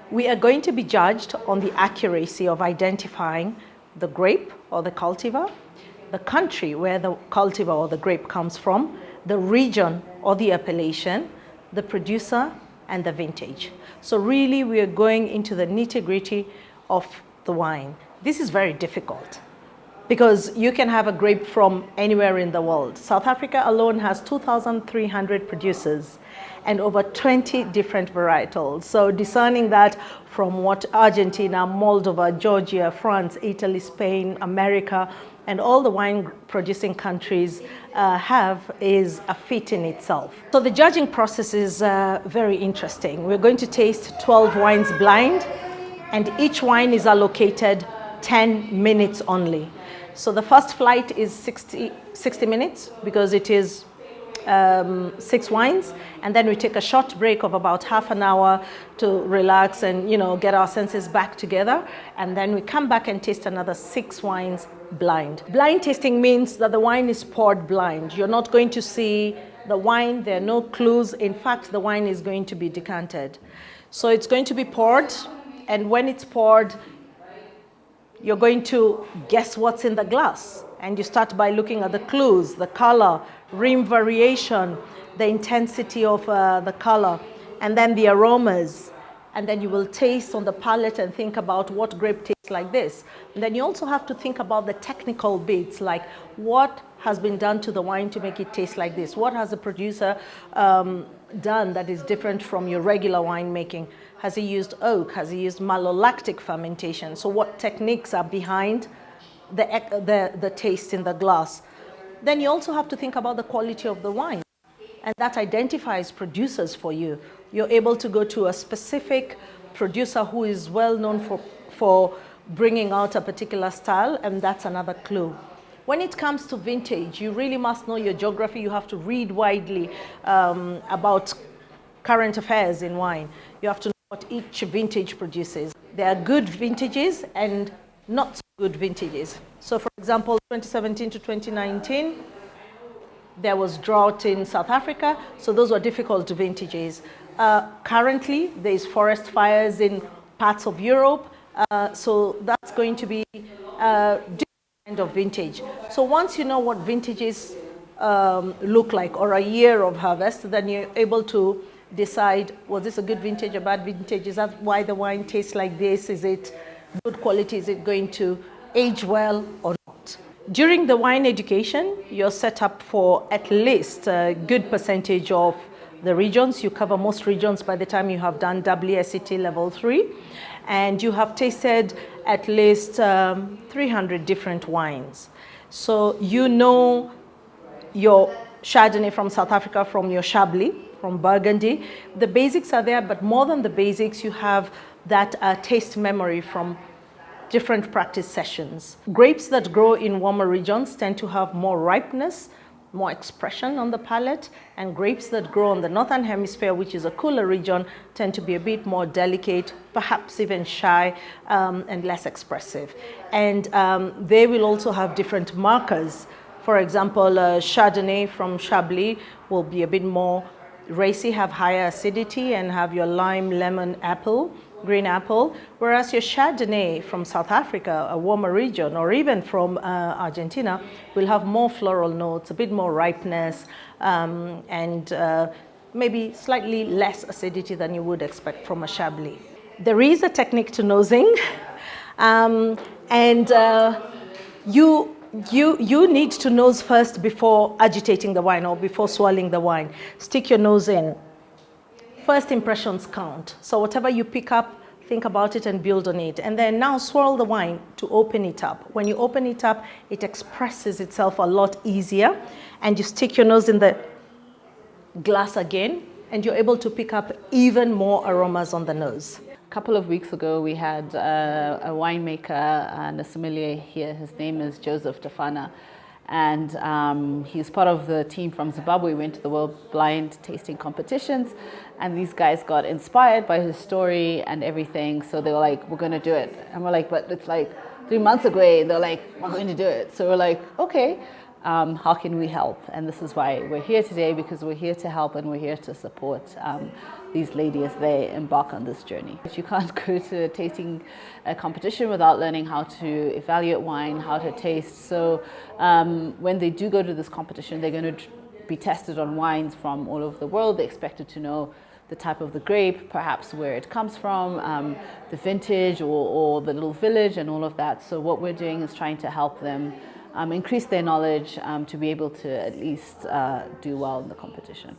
We are going to be judged on the accuracy of identifying the grape or the cultivar, the country where the cultivar or the grape comes from, the region or the appellation, the producer, and the vintage. So really we are going into the nitty-gritty of the wine. This is very difficult because you can have a grape from anywhere in the world. South Africa alone has 2,300 producers and over 20 different varietals. So discerning that from what Argentina, Moldova, Georgia, France, Italy, Spain, America, and all the wine producing countries have is a feat in itself. So the judging process is very interesting. We're going to taste 12 wines blind, and each wine is allocated 10 minutes only. So the first flight is 60 minutes because it is 6 wines, and then we take a short break of about half an hour to relax and get our senses back together, and then we come back and taste another 6 wines blind. Blind tasting means that the wine is poured blind. You're not going to see the wine, there are no clues. In fact, the wine is going to be decanted. So it's going to be poured, and when it's poured, you're going to guess what's in the glass. And you start by looking at the clues, the color, rim variation, the intensity of the color, and then the aromas. And then you will taste on the palate and think about what grape tastes like this. And then you also have to think about the technical bits, like what has been done to the wine to make it taste like this? What has the producer done that is different from your regular winemaking? Has he used oak? Has he used malolactic fermentation? So what techniques are behind the taste in the glass? Then you also have to think about the quality of the wine, and that identifies producers for you. You're able to go to a specific producer who is well known for bringing out a particular style, and that's another clue. When it comes to vintage, you really must know your geography. You have to read widely about current affairs in wine. You have to know what each vintage produces. There are good vintages and not so good vintages. So for example, 2017 to 2019, there was drought in South Africa, so those were difficult vintages. Currently, there's forest fires in parts of Europe, so that's going to be a different kind of vintage. So once you know what vintages look like, or a year of harvest, then you're able to decide, was this a good vintage, a bad vintage? Is that why the wine tastes like this? Is it good quality? Is it going to age well or not? During the wine education, you're set up for at least a good percentage of the regions. You cover most regions by the time you have done WSET level 3, and you have tasted at least 300 different wines. So you know your Chardonnay from South Africa from your Chablis, from Burgundy. The basics are there, but more than the basics, you have that taste memory from different practice sessions. Grapes that grow in warmer regions tend to have more ripeness, more expression on the palate, and grapes that grow on the northern hemisphere, which is a cooler region, tend to be a bit more delicate, perhaps even shy, and less expressive. And they will also have different markers. For example, Chardonnay from Chablis will be a bit more racy, have higher acidity, and have your lime, lemon, apple, green apple, whereas your Chardonnay from South Africa, a warmer region, or even from Argentina, will have more floral notes, a bit more ripeness, and maybe slightly less acidity than you would expect from a Chablis. There is a technique to nosing, and you need to nose first before agitating the wine or before swirling the wine. Stick your nose in. First impressions count. So whatever you pick up, think about it and build on it. And then now swirl the wine to open it up. When you open it up, it expresses itself a lot easier. And you stick your nose in the glass again, and you're able to pick up even more aromas on the nose. A couple of weeks ago, we had a winemaker and a sommelier here. His name is Joseph Tafana. And he's part of the team from Zimbabwe. We went to the World Blind Tasting Competitions, and these guys got inspired by his story and everything. So they were like, we're going to do it. And we're like, but it's like 3 months away. They're like, we're going to do it. So we're like, okay. how can we help? And this is why we're here today, because we're here to help and we're here to support these ladies as they embark on this journey. You can't go to a tasting competition without learning how to evaluate wine, how to taste. So when they do go to this competition, they're going to be tested on wines from all over the world. They're expected to know the type of the grape, perhaps where it comes from, the vintage or the little village and all of that. So what we're doing is trying to help them increase their knowledge to be able to at least do well in the competition.